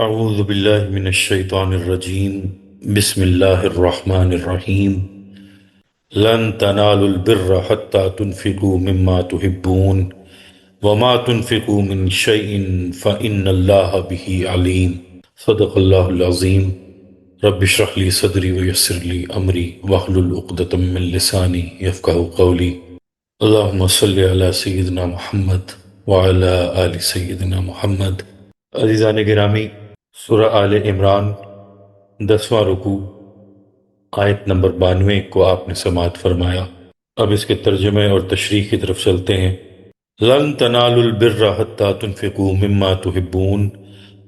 اعوذ باللہ من الشیطان الرجیم بسم اللہ الرحمن الرحیم لن تنالوا البر حتى تنفقوا مما تحبون وما تنفقوا من شيء فإن الله به علیم صدق اللہ العظیم رب اشرح لي صدری ویسر لي امری واحلل عقدۃ من لسانی یفقہوا قولی اللہم صلی علی سیدنا محمد وعلی آل سیدنا محمد۔ عزیزان گرامی، سورہ آل عمران 10واں رکوع آیت نمبر 92 کو آپ نے سماعت فرمایا۔ اب اس کے ترجمے اور تشریح کی طرف چلتے ہیں۔ لن تنالوا البر حتی تنفقوا مما تحبون،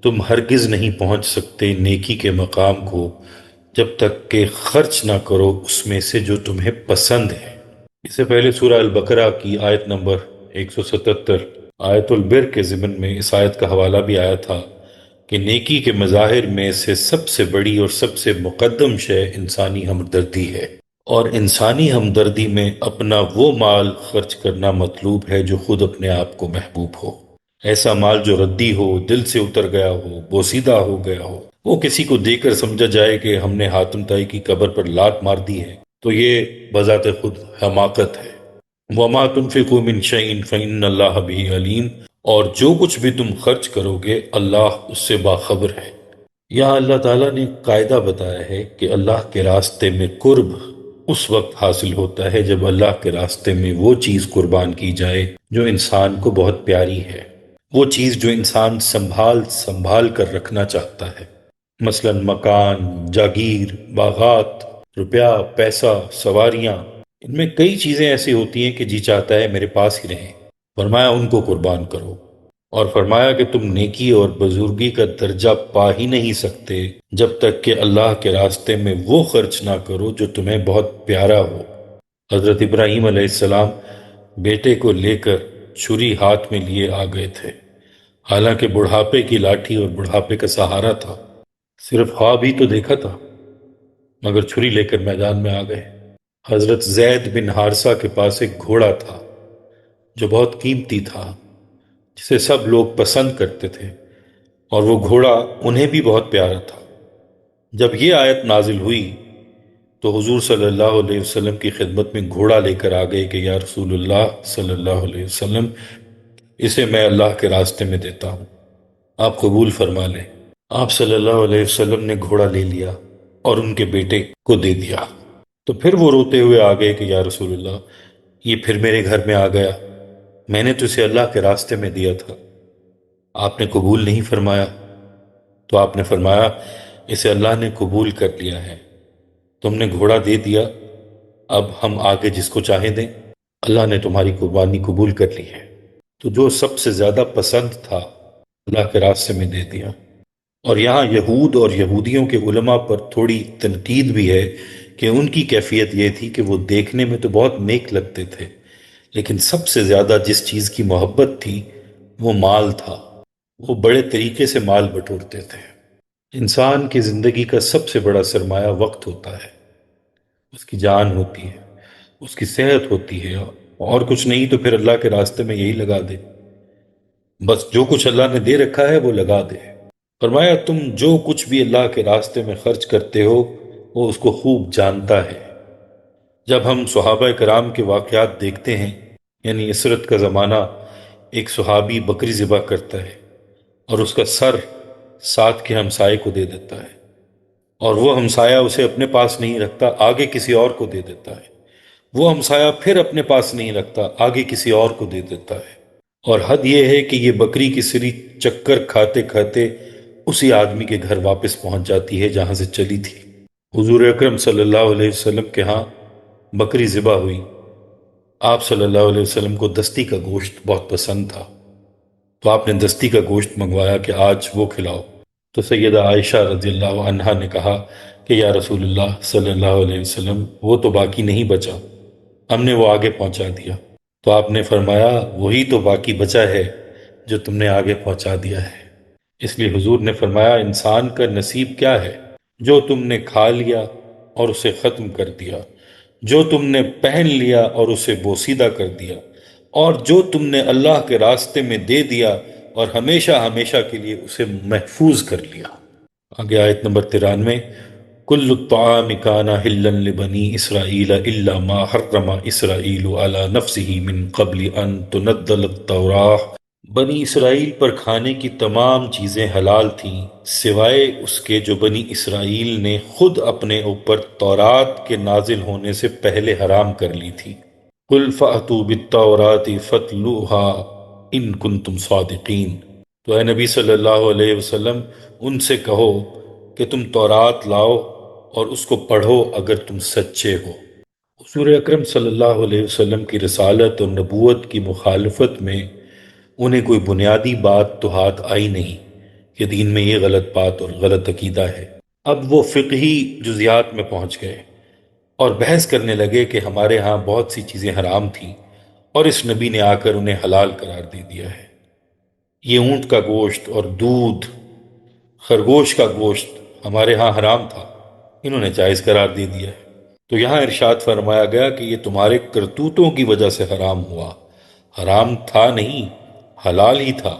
تم ہرگز نہیں پہنچ سکتے نیکی کے مقام کو جب تک کہ خرچ نہ کرو اس میں سے جو تمہیں پسند ہے۔ اس سے پہلے سورہ البقرہ کی آیت نمبر 177 آیت البر کے ضمن میں اس آیت کا حوالہ بھی آیا تھا کہ نیکی کے مظاہر میں سے سب سے بڑی اور سب سے مقدم شے انسانی ہمدردی ہے، اور انسانی ہمدردی میں اپنا وہ مال خرچ کرنا مطلوب ہے جو خود اپنے آپ کو محبوب ہو۔ ایسا مال جو ردی ہو، دل سے اتر گیا ہو، بوسیدہ ہو گیا ہو، وہ کسی کو دے کر سمجھا جائے کہ ہم نے حاتم طائی کی قبر پر لات مار دی ہے، تو یہ بذات خود حماقت ہے۔ وَمَا تُنْفِقُوا مِنْ شَيْءٍ فَإِنَّ اللَّهَ بِهِ عَلِيمٌ، اور جو کچھ بھی تم خرچ کرو گے اللہ اس سے باخبر ہے۔ یہاں اللہ تعالیٰ نے قاعدہ بتایا ہے کہ اللہ کے راستے میں قرب اس وقت حاصل ہوتا ہے جب اللہ کے راستے میں وہ چیز قربان کی جائے جو انسان کو بہت پیاری ہے، وہ چیز جو انسان سنبھال سنبھال کر رکھنا چاہتا ہے، مثلا مکان، جاگیر، باغات، روپیہ، پیسہ، سواریاں، ان میں کئی چیزیں ایسی ہوتی ہیں کہ جی چاہتا ہے میرے پاس ہی رہیں۔ فرمایا ان کو قربان کرو، اور فرمایا کہ تم نیکی اور بزرگی کا درجہ پا ہی نہیں سکتے جب تک کہ اللہ کے راستے میں وہ خرچ نہ کرو جو تمہیں بہت پیارا ہو۔ حضرت ابراہیم علیہ السلام بیٹے کو لے کر چھری ہاتھ میں لیے آ گئے تھے، حالانکہ بڑھاپے کی لاٹھی اور بڑھاپے کا سہارا تھا، صرف خواب ہی تو دیکھا تھا، مگر چھری لے کر میدان میں آ گئے۔ حضرت زید بن حارثہ کے پاس ایک گھوڑا تھا جو بہت قیمتی تھا، جسے سب لوگ پسند کرتے تھے، اور وہ گھوڑا انہیں بھی بہت پیارا تھا۔ جب یہ آیت نازل ہوئی تو حضور صلی اللہ علیہ وسلم کی خدمت میں گھوڑا لے کر آ گئے کہ یا رسول اللہ صلی اللہ علیہ وسلم، اسے میں اللہ کے راستے میں دیتا ہوں، آپ قبول فرما لیں۔ آپ صلی اللہ علیہ وسلم نے گھوڑا لے لیا اور ان کے بیٹے کو دے دیا۔ تو پھر وہ روتے ہوئے آ گئے کہ یا رسول اللہ، یہ پھر میرے گھر میں آ گیا، میں نے تو اسے اللہ کے راستے میں دیا تھا، آپ نے قبول نہیں فرمایا۔ تو آپ نے فرمایا اسے اللہ نے قبول کر لیا ہے، تم نے گھوڑا دے دیا، اب ہم آگے جس کو چاہیں دیں، اللہ نے تمہاری قربانی قبول کر لی ہے۔ تو جو سب سے زیادہ پسند تھا اللہ کے راستے میں دے دیا۔ اور یہاں یہود اور یہودیوں کے علماء پر تھوڑی تنقید بھی ہے کہ ان کی کیفیت یہ تھی کہ وہ دیکھنے میں تو بہت نیک لگتے تھے، لیکن سب سے زیادہ جس چیز کی محبت تھی وہ مال تھا، وہ بڑے طریقے سے مال بٹورتے تھے۔ انسان کی زندگی کا سب سے بڑا سرمایہ وقت ہوتا ہے، اس کی جان ہوتی ہے، اس کی صحت ہوتی ہے، اور کچھ نہیں تو پھر اللہ کے راستے میں یہی لگا دے، بس جو کچھ اللہ نے دے رکھا ہے وہ لگا دے۔ فرمایا تم جو کچھ بھی اللہ کے راستے میں خرچ کرتے ہو وہ اس کو خوب جانتا ہے۔ جب ہم صحابہ کرام کے واقعات دیکھتے ہیں، یعنی عصرت کا زمانہ، ایک صحابی بکری ذبح کرتا ہے اور اس کا سر ساتھ کے ہمسائے کو دے دیتا ہے، اور وہ ہمسایہ اسے اپنے پاس نہیں رکھتا، آگے کسی اور کو دے دیتا ہے، وہ ہمسایہ پھر اپنے پاس نہیں رکھتا، آگے کسی اور کو دے دیتا ہے، اور حد یہ ہے کہ یہ بکری کی سری چکر کھاتے کھاتے اسی آدمی کے گھر واپس پہنچ جاتی ہے جہاں سے چلی تھی۔ حضور اکرم صلی اللہ علیہ وسلم کے ہاں بکری ذبح ہوئی، آپ صلی اللہ علیہ وسلم کو دستی کا گوشت بہت پسند تھا، تو آپ نے دستی کا گوشت منگوایا کہ آج وہ کھلاؤ۔ تو سیدہ عائشہ رضی اللہ عنہا نے کہا کہ یا رسول اللہ صلی اللہ علیہ وسلم، وہ تو باقی نہیں بچا، ہم نے وہ آگے پہنچا دیا۔ تو آپ نے فرمایا وہی تو باقی بچا ہے جو تم نے آگے پہنچا دیا ہے۔ اس لیے حضور نے فرمایا انسان کا نصیب کیا ہے؟ جو تم نے کھا لیا اور اسے ختم کر دیا، جو تم نے پہن لیا اور اسے بوسیدہ کر دیا، اور جو تم نے اللہ کے راستے میں دے دیا اور ہمیشہ ہمیشہ کے لیے اسے محفوظ کر لیا۔ آگے آیت نمبر 93، کل الطعام کان حلا لبنی اسرائیل الا ما حرم اسرائیل علی نفسہ من قبل ان تنزل التوراۃ، بنی اسرائیل پر کھانے کی تمام چیزیں حلال تھیں سوائے اس کے جو بنی اسرائیل نے خود اپنے اوپر تورات کے نازل ہونے سے پہلے حرام کر لی تھی۔ قل فأتوا بالتوراۃ فاتلوها ان کنتم صادقین، تو اے نبی صلی اللہ علیہ وسلم ان سے کہو کہ تم تورات لاؤ اور اس کو پڑھو اگر تم سچے ہو۔ حضور اکرم صلی اللہ علیہ وسلم کی رسالت اور نبوت کی مخالفت میں انہیں کوئی بنیادی بات تو ہاتھ آئی نہیں کہ دین میں یہ غلط بات اور غلط عقیدہ ہے۔ اب وہ فقہی جزیات میں پہنچ گئے اور بحث کرنے لگے کہ ہمارے ہاں بہت سی چیزیں حرام تھیں اور اس نبی نے آ کر انہیں حلال قرار دے دیا ہے۔ یہ اونٹ کا گوشت اور دودھ، خرگوش کا گوشت ہمارے ہاں حرام تھا، انہوں نے جائز قرار دے دیا ہے۔ تو یہاں ارشاد فرمایا گیا کہ یہ تمہارے کرتوتوں کی وجہ سے حرام ہوا، حرام تھا نہیں، حلال ہی تھا۔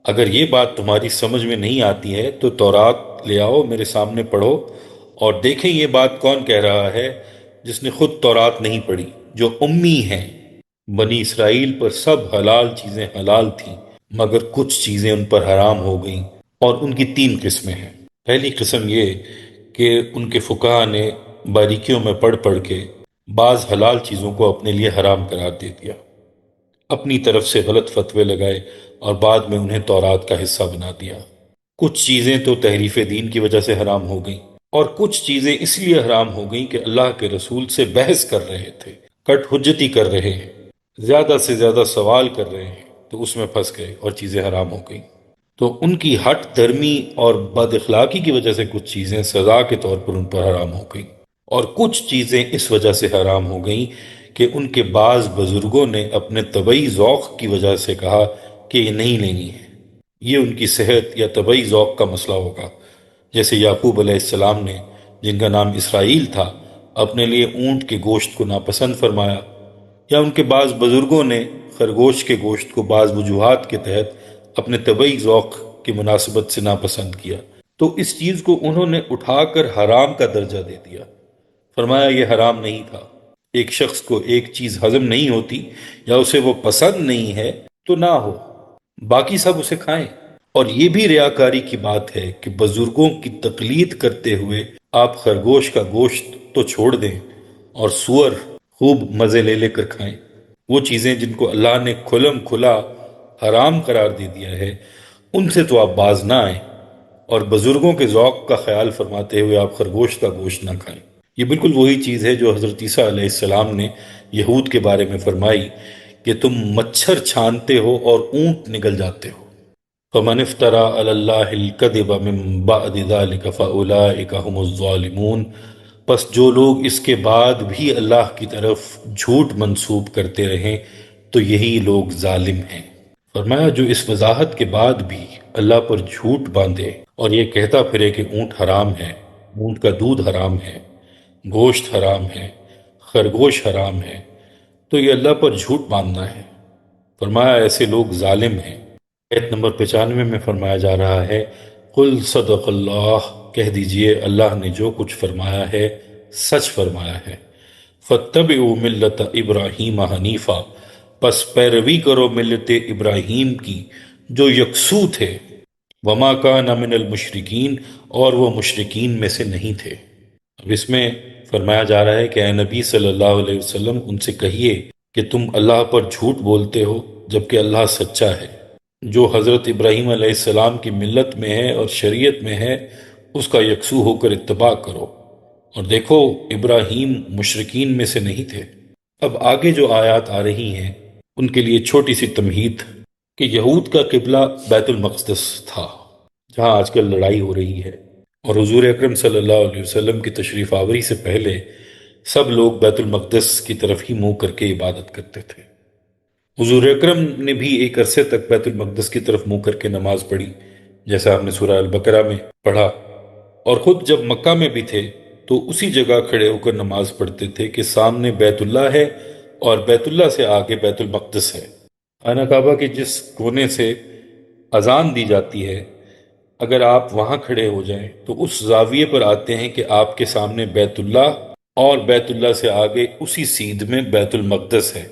اگر یہ بات تمہاری سمجھ میں نہیں آتی ہے تو تورات لے آؤ، میرے سامنے پڑھو اور دیکھیں یہ بات کون کہہ رہا ہے جس نے خود تورات نہیں پڑھی، جو امی ہیں۔ بنی اسرائیل پر سب حلال چیزیں حلال تھیں مگر کچھ چیزیں ان پر حرام ہو گئیں، اور ان کی 3 قسمیں ہیں۔ پہلی قسم یہ کہ ان کے فقہا نے باریکیوں میں پڑھ پڑھ کے بعض حلال چیزوں کو اپنے لیے حرام قرار دے دیا، اپنی طرف سے غلط فتوے لگائے اور بعد میں انہیں تورات کا حصہ بنا دیا۔ کچھ چیزیں تو تحریف دین کی وجہ سے حرام ہو گئیں، اور کچھ چیزیں اس لیے حرام ہو گئیں کہ اللہ کے رسول سے بحث کر رہے تھے، کٹ حجتی کر رہے ہیں، زیادہ سے زیادہ سوال کر رہے ہیں، تو اس میں پھنس گئے اور چیزیں حرام ہو گئیں۔ تو ان کی ہٹ درمی اور بد اخلاقی کی وجہ سے کچھ چیزیں سزا کے طور پر ان پر حرام ہو گئیں، اور کچھ چیزیں اس وجہ سے حرام ہو گئیں کہ ان کے بعض بزرگوں نے اپنے طبعی ذوق کی وجہ سے کہا کہ یہ نہیں لینی ہے۔ یہ ان کی صحت یا طبعی ذوق کا مسئلہ ہوگا، جیسے یعقوب علیہ السلام نے، جن کا نام اسرائیل تھا، اپنے لیے اونٹ کے گوشت کو ناپسند فرمایا، یا ان کے بعض بزرگوں نے خرگوش کے گوشت کو بعض وجوہات کے تحت اپنے طبعی ذوق کی مناسبت سے ناپسند کیا، تو اس چیز کو انہوں نے اٹھا کر حرام کا درجہ دے دیا، فرمایا یہ حرام نہیں تھا۔ ایک شخص کو ایک چیز ہضم نہیں ہوتی یا اسے وہ پسند نہیں ہے تو نہ ہو، باقی سب اسے کھائیں۔ اور یہ بھی ریاکاری کی بات ہے کہ بزرگوں کی تقلید کرتے ہوئے آپ خرگوش کا گوشت تو چھوڑ دیں اور سور خوب مزے لے لے کر کھائیں۔ وہ چیزیں جن کو اللہ نے کھلم کھلا حرام قرار دے دیا ہے ان سے تو آپ باز نہ آئیں، اور بزرگوں کے ذوق کا خیال فرماتے ہوئے آپ خرگوش کا گوشت نہ کھائیں۔ یہ بالکل وہی چیز ہے جو حضرت عیسیٰ علیہ السلام نے یہود کے بارے میں فرمائی کہ تم مچھر چھانتے ہو اور اونٹ نگل جاتے ہو۔ فَمَنِ افْتَرَىٰ عَلَى اللَّهِ الْكَذِبَ مِن بَعْدِ ذَلِكَ فَأُولَٰئِكَ هُمُ الظَّالِمُونَ، پس جو لوگ اس کے بعد بھی اللہ کی طرف جھوٹ منسوب کرتے رہیں تو یہی لوگ ظالم ہیں۔ فرمایا جو اس وضاحت کے بعد بھی اللہ پر جھوٹ باندھے اور یہ کہتا پھرے کہ اونٹ حرام ہے، اونٹ کا دودھ حرام ہے، گوشت حرام ہے، خرگوش حرام ہے، تو یہ اللہ پر جھوٹ باندھنا ہے۔ فرمایا ایسے لوگ ظالم ہیں۔ آیت نمبر 95 میں فرمایا جا رہا ہے، قل صدق اللہ، کہہ دیجئے اللہ نے جو کچھ فرمایا ہے سچ فرمایا ہے۔ فاتبعوا ملت ابراہیم حنیفہ، پس پیروی کرو ملت ابراہیم کی جو یکسو تھے، وما کان من المشرکین، اور وہ مشرکین میں سے نہیں تھے۔ اب اس میں فرمایا جا رہا ہے کہ اے نبی صلی اللہ علیہ وسلم ان سے کہیے کہ تم اللہ پر جھوٹ بولتے ہو جبکہ اللہ سچا ہے۔ جو حضرت ابراہیم علیہ السلام کی ملت میں ہے اور شریعت میں ہے اس کا یکسو ہو کر اتباع کرو، اور دیکھو ابراہیم مشرکین میں سے نہیں تھے۔ اب آگے جو آیات آ رہی ہیں ان کے لیے چھوٹی سی تمہید کہ یہود کا قبلہ بیت المقدس تھا جہاں آج کل لڑائی ہو رہی ہے، اور حضور اکرم صلی اللہ علیہ وسلم کی تشریف آوری سے پہلے سب لوگ بیت المقدس کی طرف ہی منہ کر کے عبادت کرتے تھے۔ حضور اکرم نے بھی ایک عرصے تک بیت المقدس کی طرف منہ کر کے نماز پڑھی، جیسا ہم نے سورہ البقرہ میں پڑھا، اور خود جب مکہ میں بھی تھے تو اسی جگہ کھڑے ہو کر نماز پڑھتے تھے کہ سامنے بیت اللہ ہے اور بیت اللہ سے آگے بیت المقدس ہے۔ خانہ کعبہ کے جس کونے سے اذان دی جاتی ہے، اگر آپ وہاں کھڑے ہو جائیں تو اس زاویے پر آتے ہیں کہ آپ کے سامنے بیت اللہ، اور بیت اللہ سے آگے اسی سیدھ میں بیت المقدس ہے،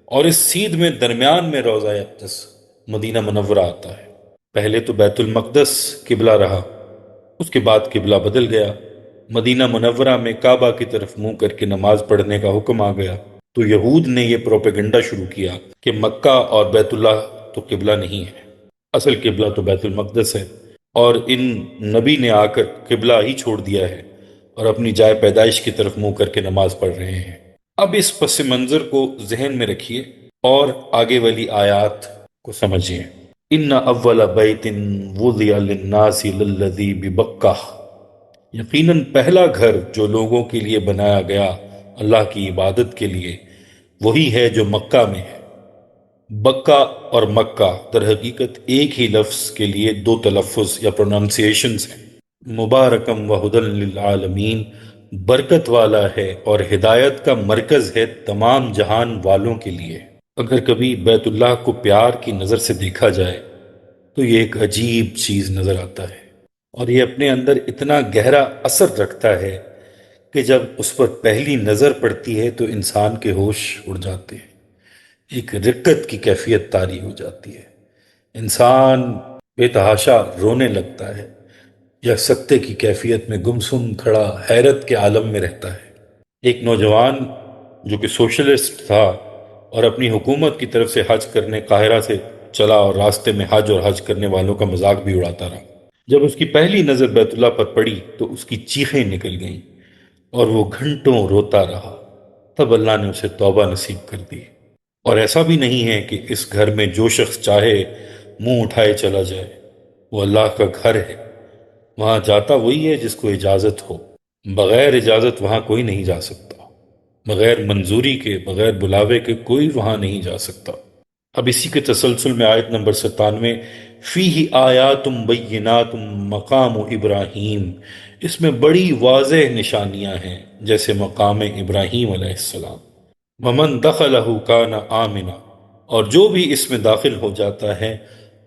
اور اس سیدھ میں درمیان میں روضہ اقدس مدینہ منورہ آتا ہے۔ پہلے تو بیت المقدس قبلہ رہا، اس کے بعد قبلہ بدل گیا، مدینہ منورہ میں کعبہ کی طرف منہ کر کے نماز پڑھنے کا حکم آ گیا۔ تو یہود نے یہ پروپیگنڈا شروع کیا کہ مکہ اور بیت اللہ تو قبلہ نہیں ہے، اصل قبلہ تو بیت المقدس ہے، اور ان نبی نے آ کر قبلہ ہی چھوڑ دیا ہے اور اپنی جائے پیدائش کی طرف منہ کر کے نماز پڑھ رہے ہیں۔ اب اس پس منظر کو ذہن میں رکھیے اور آگے والی آیات کو سمجھیے۔ ان اول بیت وضع للناس للذی ببکہ، یقیناً پہلا گھر جو لوگوں کے لیے بنایا گیا اللہ کی عبادت کے لیے، وہی ہے جو مکہ میں ہے۔ بکہ اور مکہ در حقیقت ایک ہی لفظ کے لیے دو تلفظ یا پروننسیشنز ہیں۔ مبارکم و ہدن للعالمین، برکت والا ہے اور ہدایت کا مرکز ہے تمام جہان والوں کے لیے۔ اگر کبھی بیت اللہ کو پیار کی نظر سے دیکھا جائے تو یہ ایک عجیب چیز نظر آتا ہے، اور یہ اپنے اندر اتنا گہرا اثر رکھتا ہے کہ جب اس پر پہلی نظر پڑتی ہے تو انسان کے ہوش اڑ جاتے ہیں، ایک رقت کی کیفیت طاری ہو جاتی ہے، انسان بے تحاشا رونے لگتا ہے یا سکتے کی کیفیت میں گمسم کھڑا حیرت کے عالم میں رہتا ہے۔ ایک نوجوان جو کہ سوشلسٹ تھا اور اپنی حکومت کی طرف سے حج کرنے قاہرہ سے چلا اور راستے میں حج اور حج کرنے والوں کا مذاق بھی اڑاتا رہا، جب اس کی پہلی نظر بیت اللہ پر پڑی تو اس کی چیخیں نکل گئیں اور وہ گھنٹوں روتا رہا۔ تب اللہ نے اسے توبہ نصیب کر دی۔ اور ایسا بھی نہیں ہے کہ اس گھر میں جو شخص چاہے منہ اٹھائے چلا جائے، وہ اللہ کا گھر ہے، وہاں جاتا وہی ہے جس کو اجازت ہو، بغیر اجازت وہاں کوئی نہیں جا سکتا، بغیر منظوری کے، بغیر بلاوے کے کوئی وہاں نہیں جا سکتا۔ اب اسی کے تسلسل میں آیت نمبر 97، فیہ آیات بینات مقام ابراہیم، اس میں بڑی واضح نشانیاں ہیں جیسے مقام ابراہیم علیہ السلام۔ ومن دخلہ کان آمنا، اور جو بھی اس میں داخل ہو جاتا ہے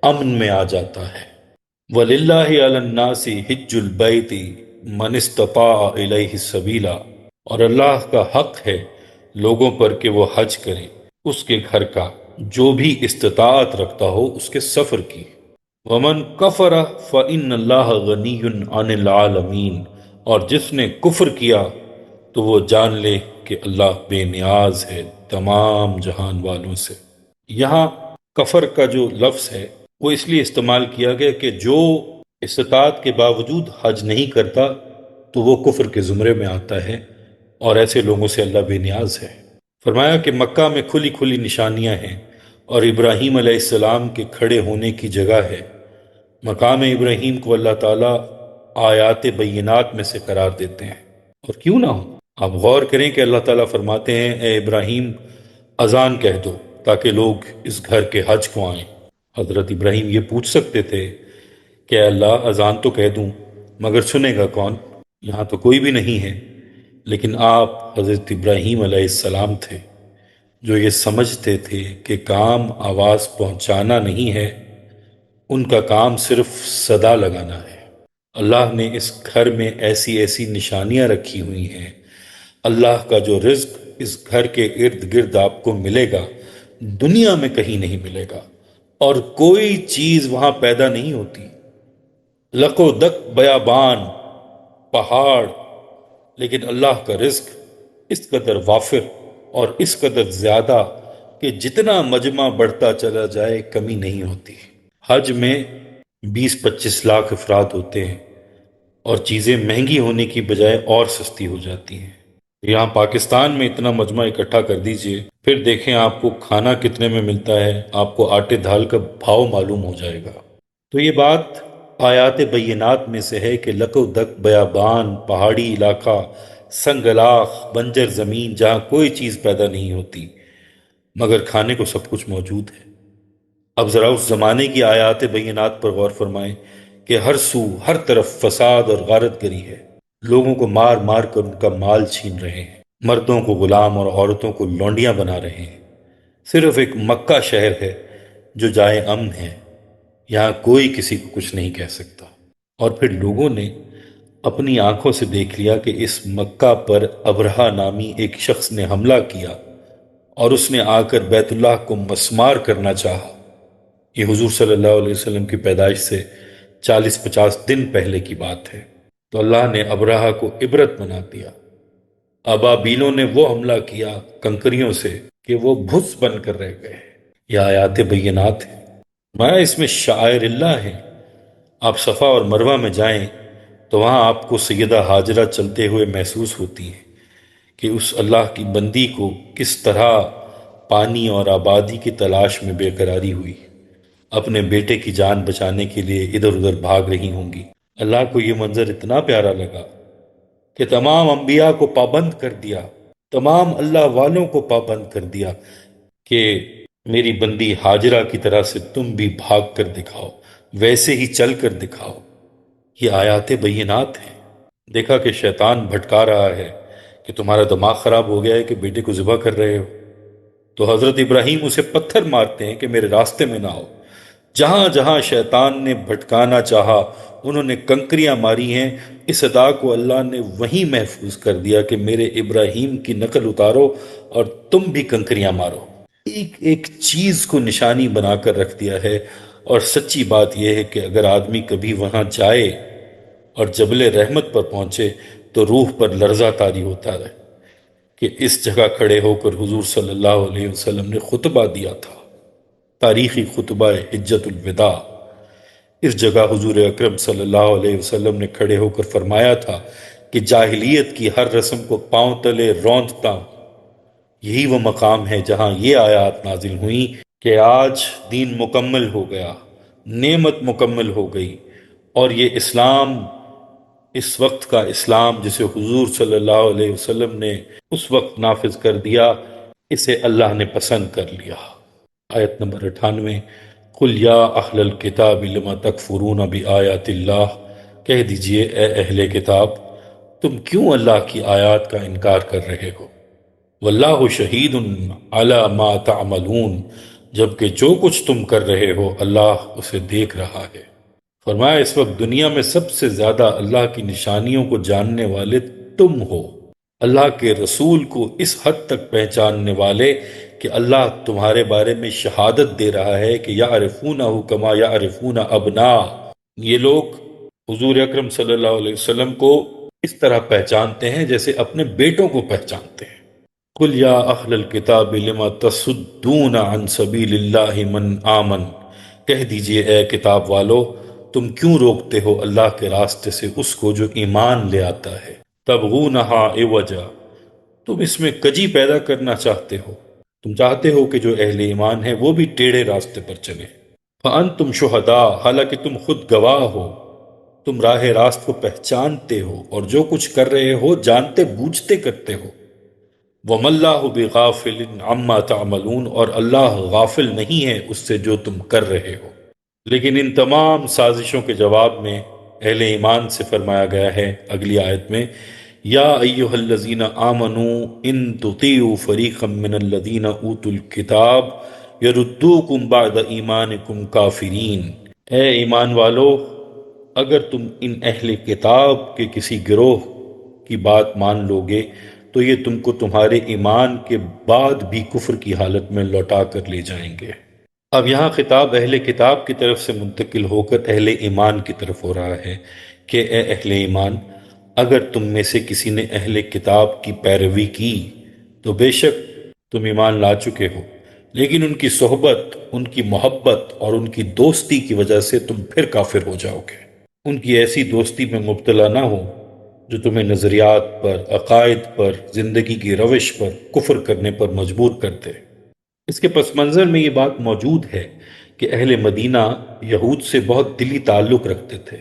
امن میں آ جاتا ہے۔ وَلِلَّهِ عَلَى النَّاسِ حِجُّ الْبَيْتِ مَنِ اسْتَطَاعَ إِلَيْهِ سَبِيلًا، اور اللہ کا حق ہے لوگوں پر کہ وہ حج کریں اس کے گھر کا جو بھی استطاعت رکھتا ہو اس کے سفر کی۔ وَمَن كَفَرَ فَإِنَّ اللَّهَ غَنِيٌّ عَنِ الْعَالَمِينَ، اور جس نے کفر کیا تو وہ جان لے کہ اللہ بے نیاز ہے تمام جہان والوں سے۔ یہاں کفر کا جو لفظ ہے وہ اس لیے استعمال کیا گیا کہ جو استطاعت کے باوجود حج نہیں کرتا تو وہ کفر کے زمرے میں آتا ہے، اور ایسے لوگوں سے اللہ بے نیاز ہے۔ فرمایا کہ مکہ میں کھلی کھلی نشانیاں ہیں اور ابراہیم علیہ السلام کے کھڑے ہونے کی جگہ ہے۔ مقام ابراہیم کو اللہ تعالیٰ آیات بینات میں سے قرار دیتے ہیں، اور کیوں نہ ہو۔ آپ غور کریں کہ اللہ تعالیٰ فرماتے ہیں اے ابراہیم اذان کہہ دو تاکہ لوگ اس گھر کے حج کو آئیں۔ حضرت ابراہیم یہ پوچھ سکتے تھے کہ اے اللہ اذان تو کہہ دوں مگر سنے گا کون؟ یہاں تو کوئی بھی نہیں ہے، لیکن آپ حضرت ابراہیم علیہ السلام تھے جو یہ سمجھتے تھے کہ کام آواز پہنچانا نہیں ہے، ان کا کام صرف صدا لگانا ہے۔ اللہ نے اس گھر میں ایسی ایسی نشانیاں رکھی ہوئی ہیں، اللہ کا جو رزق اس گھر کے ارد گرد آپ کو ملے گا دنیا میں کہیں نہیں ملے گا، اور کوئی چیز وہاں پیدا نہیں ہوتی۔ لق و دک بیابان پہاڑ، لیکن اللہ کا رزق اس قدر وافر اور اس قدر زیادہ کہ جتنا مجمع بڑھتا چلا جائے کمی نہیں ہوتی۔ حج میں 20-25 لاکھ افراد ہوتے ہیں اور چیزیں مہنگی ہونے کی بجائے اور سستی ہو جاتی ہیں۔ یہاں پاکستان میں اتنا مجمع اکٹھا کر دیجئے، پھر دیکھیں آپ کو کھانا کتنے میں ملتا ہے، آپ کو آٹے دھال کا بھاؤ معلوم ہو جائے گا۔ تو یہ بات آیات بینات میں سے ہے کہ لق و دک بیابان، پہاڑی علاقہ، سنگلاخ، بنجر زمین جہاں کوئی چیز پیدا نہیں ہوتی مگر کھانے کو سب کچھ موجود ہے۔ اب ذرا اس زمانے کی آیات بینات پر غور فرمائیں کہ ہر سو ہر طرف فساد اور غارت گری ہے، لوگوں کو مار مار کر ان کا مال چھین رہے ہیں، مردوں کو غلام اور عورتوں کو لونڈیاں بنا رہے ہیں۔ صرف ایک مکہ شہر ہے جو جائے امن ہے، یہاں کوئی کسی کو کچھ نہیں کہہ سکتا۔ اور پھر لوگوں نے اپنی آنکھوں سے دیکھ لیا کہ اس مکہ پر ابرہہ نامی ایک شخص نے حملہ کیا اور اس نے آ کر بیت اللہ کو مسمار کرنا چاہا۔ یہ حضور صلی اللہ علیہ وسلم کی پیدائش سے 40-50 دن پہلے کی بات ہے۔ تو اللہ نے ابرہہ کو عبرت بنا دیا۔ ابابیلوں نے وہ حملہ کیا کنکریوں سے کہ وہ بھس بن کر رہ گئے۔ یہ آیات بینات ہیں، میں اس میں شعائر اللہ ہیں۔ آپ صفا اور مروہ میں جائیں تو وہاں آپ کو سیدہ ہاجرہ چلتے ہوئے محسوس ہوتی ہیں کہ اس اللہ کی بندی کو کس طرح پانی اور آبادی کی تلاش میں بے قراری ہوئی، اپنے بیٹے کی جان بچانے کے لیے ادھر ادھر بھاگ رہی ہوں گی۔ اللہ کو یہ منظر اتنا پیارا لگا کہ تمام انبیاء کو پابند کر دیا، تمام اللہ والوں کو پابند کر دیا کہ میری بندی ہاجرہ کی طرح سے تم بھی بھاگ کر دکھاؤ، ویسے ہی چل کر دکھاؤ۔ یہ آیات بینات ہیں۔ دیکھا کہ شیطان بھٹکا رہا ہے کہ تمہارا دماغ خراب ہو گیا ہے کہ بیٹے کو ذبح کر رہے ہو، تو حضرت ابراہیم اسے پتھر مارتے ہیں کہ میرے راستے میں نہ آؤ۔ جہاں جہاں شیطان نے بھٹکانا چاہا انہوں نے کنکریاں ماری ہیں۔ اس ادا کو اللہ نے وہیں محفوظ کر دیا کہ میرے ابراہیم کی نقل اتارو اور تم بھی کنکریاں مارو۔ ایک ایک چیز کو نشانی بنا کر رکھ دیا ہے۔ اور سچی بات یہ ہے کہ اگر آدمی کبھی وہاں جائے اور جبل رحمت پر پہنچے تو روح پر لرزہ طاری ہوتا ہے کہ اس جگہ کھڑے ہو کر حضور صلی اللہ علیہ وسلم نے خطبہ دیا تھا، تاریخی خطبہ حجت الوداع۔ اس جگہ حضور اکرم صلی اللہ علیہ وسلم نے کھڑے ہو کر فرمایا تھا کہ جاہلیت کی ہر رسم کو پاؤں تلے روندتا ہوں۔ یہی وہ مقام ہے جہاں یہ آیات نازل ہوئیں کہ آج دین مکمل ہو گیا، نعمت مکمل ہو گئی، اور یہ اسلام، اس وقت کا اسلام جسے حضور صلی اللہ علیہ وسلم نے اس وقت نافذ کر دیا، اسے اللہ نے پسند کر لیا۔ آیت نمبر 98، قُلْ يَا أَهْلَ الْكِتَابِ لِمَ تَكْفُرُونَ بِآيَاتِ اللَّهِ، کہہ دیجئے اے اہل کتاب، تم کیوں اللہ کی آیات کا انکار کر رہے ہو؟ وَاللَّهُ شَهِيدٌ عَلَى مَا تَعْمَلُونَ، جبکہ جو کچھ تم کر رہے ہو اللہ اسے دیکھ رہا ہے۔ فرمایا اس وقت دنیا میں سب سے زیادہ اللہ کی نشانیوں کو جاننے والے تم ہو، اللہ کے رسول کو اس حد تک پہچاننے والے کہ اللہ تمہارے بارے میں شہادت دے رہا ہے کہ یعرفونہ کما یعرفون ابناء، یہ لوگ حضور اکرم صلی اللہ علیہ وسلم کو اس طرح پہچانتے ہیں جیسے اپنے بیٹوں کو پہچانتے ہیں۔ قُلْ يَا أَهْلَ الْكِتَابِ لِمَ تَصُدُّونَ عَنْ سَبِيلِ اللَّهِ مَنْ آمَنَ، کہہ دیجئے اے کتاب والو، تم کیوں روکتے ہو اللہ کے راستے سے اس کو جو ایمان لے آتا ہے؟ تَبْغُونَهَا عِوَجًا، تم اس میں کجی پیدا کرنا چاہتے ہو، تم چاہتے ہو کہ جو اہل ایمان ہیں وہ بھی ٹیڑھے راستے پر چلیں۔ فَأَنْتُمْ شُهَدَاء، حالانکہ تم خود گواہ ہو، تم راہ راست کو پہچانتے ہو اور جو کچھ کر رہے ہو جانتے بوجھتے کرتے ہو۔ وَمَا اللَّهُ بِغَافِلٍ عَمَّا تَعْمَلُونَ، اور اللہ غافل نہیں ہے اس سے جو تم کر رہے ہو۔ لیکن ان تمام سازشوں کے جواب میں اہل ایمان سے فرمایا گیا ہے اگلی آیت میں، یا ایہا الذین آمنوا ان تطیعوا فریقا من الذین اوتوا الکتاب یردوکم بعد ایمانکم کافرین، اے ایمان والو، اگر تم ان اہل کتاب کے کسی گروہ کی بات مان لو گے تو یہ تم کو تمہارے ایمان کے بعد بھی کفر کی حالت میں لوٹا کر لے جائیں گے۔ اب یہاں خطاب اہل کتاب کی طرف سے منتقل ہو کر اہل ایمان کی طرف ہو رہا ہے کہ اے اہل ایمان، اگر تم میں سے کسی نے اہل کتاب کی پیروی کی تو بے شک تم ایمان لا چکے ہو، لیکن ان کی صحبت، ان کی محبت اور ان کی دوستی کی وجہ سے تم پھر کافر ہو جاؤ گے۔ ان کی ایسی دوستی میں مبتلا نہ ہو جو تمہیں نظریات پر، عقائد پر، زندگی کی روش پر کفر کرنے پر مجبور کر دے۔ اس کے پس منظر میں یہ بات موجود ہے کہ اہل مدینہ یہود سے بہت دلی تعلق رکھتے تھے۔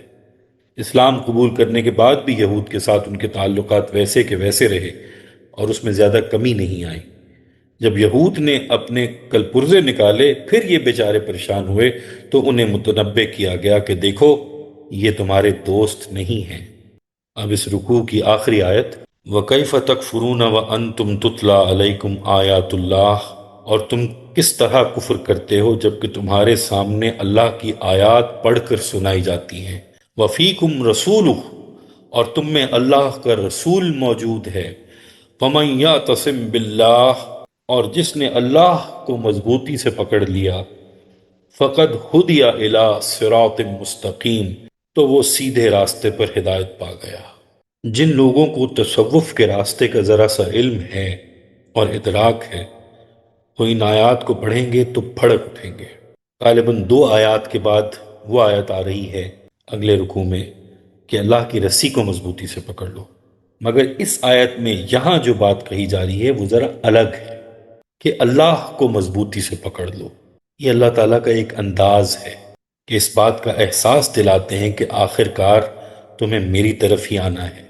اسلام قبول کرنے کے بعد بھی یہود کے ساتھ ان کے تعلقات ویسے کے ویسے رہے اور اس میں زیادہ کمی نہیں آئی۔ جب یہود نے اپنے کلپرزے نکالے پھر یہ بیچارے پریشان ہوئے تو انہیں متنبہ کیا گیا کہ دیکھو یہ تمہارے دوست نہیں ہیں۔ اب اس رکوع کی آخری آیت، وَكَيْفَ تَكْفُرُونَ وَأَنْتُمْ تُتْلَى عَلَيْكُمْ آيَاتُ اللَّهِ، اور تم کس طرح کفر کرتے ہو جبکہ تمہارے سامنے اللہ کی آیات پڑھ کر سنائی جاتی ہیں۔ وفیکم رسولہ، اور تم میں اللہ کا رسول موجود ہے۔ فمن یعتصم باللہ، اور جس نے اللہ کو مضبوطی سے پکڑ لیا، فقد ہدی الی صراط مستقیم، تو وہ سیدھے راستے پر ہدایت پا گیا۔ جن لوگوں کو تصوف کے راستے کا ذرا سا علم ہے اور ادراک ہے، وہ ان آیات کو پڑھیں گے تو پھڑک اٹھیں گے۔ غالباً 2 آیات کے بعد وہ آیت آ رہی ہے اگلے رکوع میں کہ اللہ کی رسی کو مضبوطی سے پکڑ لو، مگر اس آیت میں یہاں جو بات کہی جا رہی ہے وہ ذرا الگ ہے کہ اللہ کو مضبوطی سے پکڑ لو۔ یہ اللہ تعالیٰ کا ایک انداز ہے کہ اس بات کا احساس دلاتے ہیں کہ آخر کار تمہیں میری طرف ہی آنا ہے۔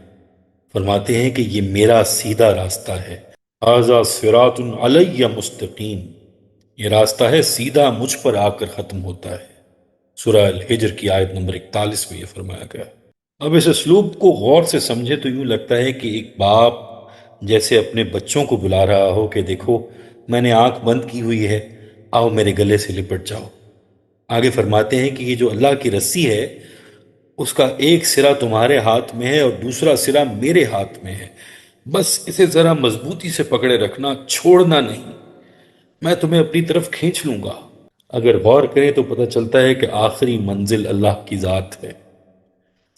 فرماتے ہیں کہ یہ میرا سیدھا راستہ ہے، ھذا صراط علی مستقیم، یہ راستہ ہے سیدھا مجھ پر آ کر ختم ہوتا ہے۔ سورہ الحجر کی آیت نمبر 41 میں یہ فرمایا گیا۔ اب اس اسلوب کو غور سے سمجھے تو یوں لگتا ہے کہ ایک باپ جیسے اپنے بچوں کو بلا رہا ہو کہ دیکھو میں نے آنکھ بند کی ہوئی ہے، آؤ میرے گلے سے لپٹ جاؤ۔ آگے فرماتے ہیں کہ یہ جو اللہ کی رسی ہے اس کا ایک سرا تمہارے ہاتھ میں ہے اور دوسرا سرا میرے ہاتھ میں ہے، بس اسے ذرا مضبوطی سے پکڑے رکھنا، چھوڑنا نہیں، میں تمہیں اپنی طرف کھینچ لوں گا۔ اگر غور کریں تو پتہ چلتا ہے کہ آخری منزل اللہ کی ذات ہے،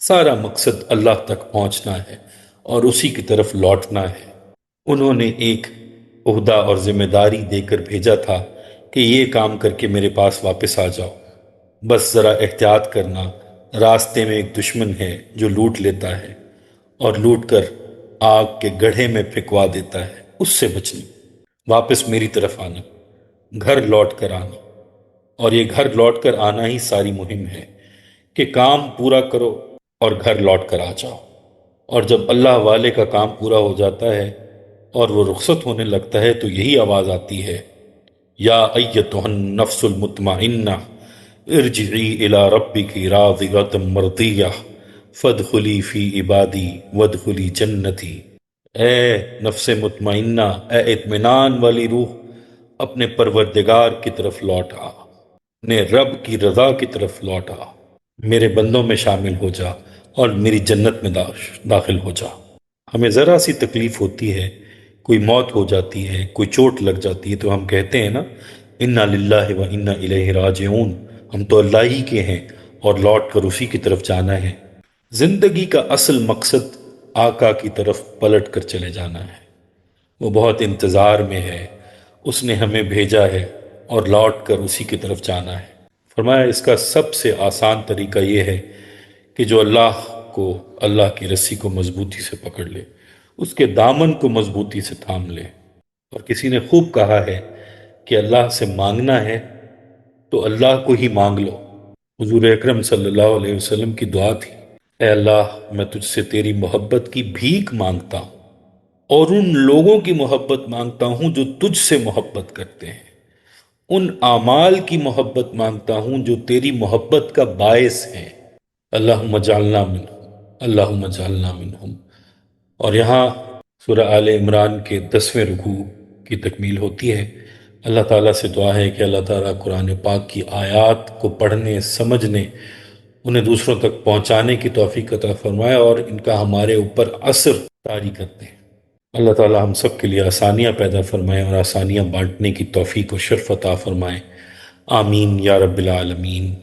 سارا مقصد اللہ تک پہنچنا ہے اور اسی کی طرف لوٹنا ہے۔ انہوں نے ایک عہدہ اور ذمہ داری دے کر بھیجا تھا کہ یہ کام کر کے میرے پاس واپس آ جاؤ، بس ذرا احتیاط کرنا، راستے میں ایک دشمن ہے جو لوٹ لیتا ہے اور لوٹ کر آگ کے گڑھے میں پھینکوا دیتا ہے، اس سے بچنا، واپس میری طرف آنا، گھر لوٹ کر آنا۔ اور یہ گھر لوٹ کر آنا ہی ساری مہم ہے کہ کام پورا کرو اور گھر لوٹ کر آ جاؤ۔ اور جب اللہ والے کا کام پورا ہو جاتا ہے اور وہ رخصت ہونے لگتا ہے تو یہی آواز آتی ہے، یا ایتھا النفس المطمئنہ ارجعی الی ربک راضیۃ مرضیہ فادخلی فی عبادی وادخلی جنتی۔ اے نفس مطمئنہ، اے اطمینان والی روح، اپنے پروردگار کی طرف لوٹ آ، اپنے رب کی رضا کی طرف لوٹ آ، میرے بندوں میں شامل ہو جا اور میری جنت میں داخل ہو جا۔ ہمیں ذرا سی تکلیف ہوتی ہے، کوئی موت ہو جاتی ہے، کوئی چوٹ لگ جاتی ہے تو ہم کہتے ہیں نا، انا للہ و انا الیہ راجعون، ہم تو اللہ ہی کے ہیں اور لوٹ کر اسی کی طرف جانا ہے۔ زندگی کا اصل مقصد آقا کی طرف پلٹ کر چلے جانا ہے، وہ بہت انتظار میں ہے، اس نے ہمیں بھیجا ہے اور لوٹ کر اسی کی طرف جانا ہے۔ فرمایا اس کا سب سے آسان طریقہ یہ ہے کہ جو اللہ کی رسی کو مضبوطی سے پکڑ لے، اس کے دامن کو مضبوطی سے تھام لے۔ اور کسی نے خوب کہا ہے کہ اللہ سے مانگنا ہے تو اللہ کو ہی مانگ لو۔ حضور اکرم صلی اللہ علیہ وسلم کی دعا تھی، اے اللہ میں تجھ سے تیری محبت کی بھیک مانگتا ہوں اور ان لوگوں کی محبت مانگتا ہوں جو تجھ سے محبت کرتے ہیں، ان اعمال کی محبت مانگتا ہوں جو تیری محبت کا باعث ہیں۔ اللہم اجعلنا منہم، اللہم اجعلنا منہم۔ اور یہاں سورہ آل عمران کے 10ویں رکوع کی تکمیل ہوتی ہے۔ اللہ تعالیٰ سے دعا ہے کہ اللہ تعالیٰ قرآن پاک کی آیات کو پڑھنے، سمجھنے، انہیں دوسروں تک پہنچانے کی توفیق عطا فرمائے اور ان کا ہمارے اوپر اثر طاری کرتے ہیں۔ اللہ تعالیٰ ہم سب کے لیے آسانیاں پیدا فرمائے اور آسانیاں بانٹنے کی توفیق و شرف عطا فرمائے۔ آمین یا رب العالمین۔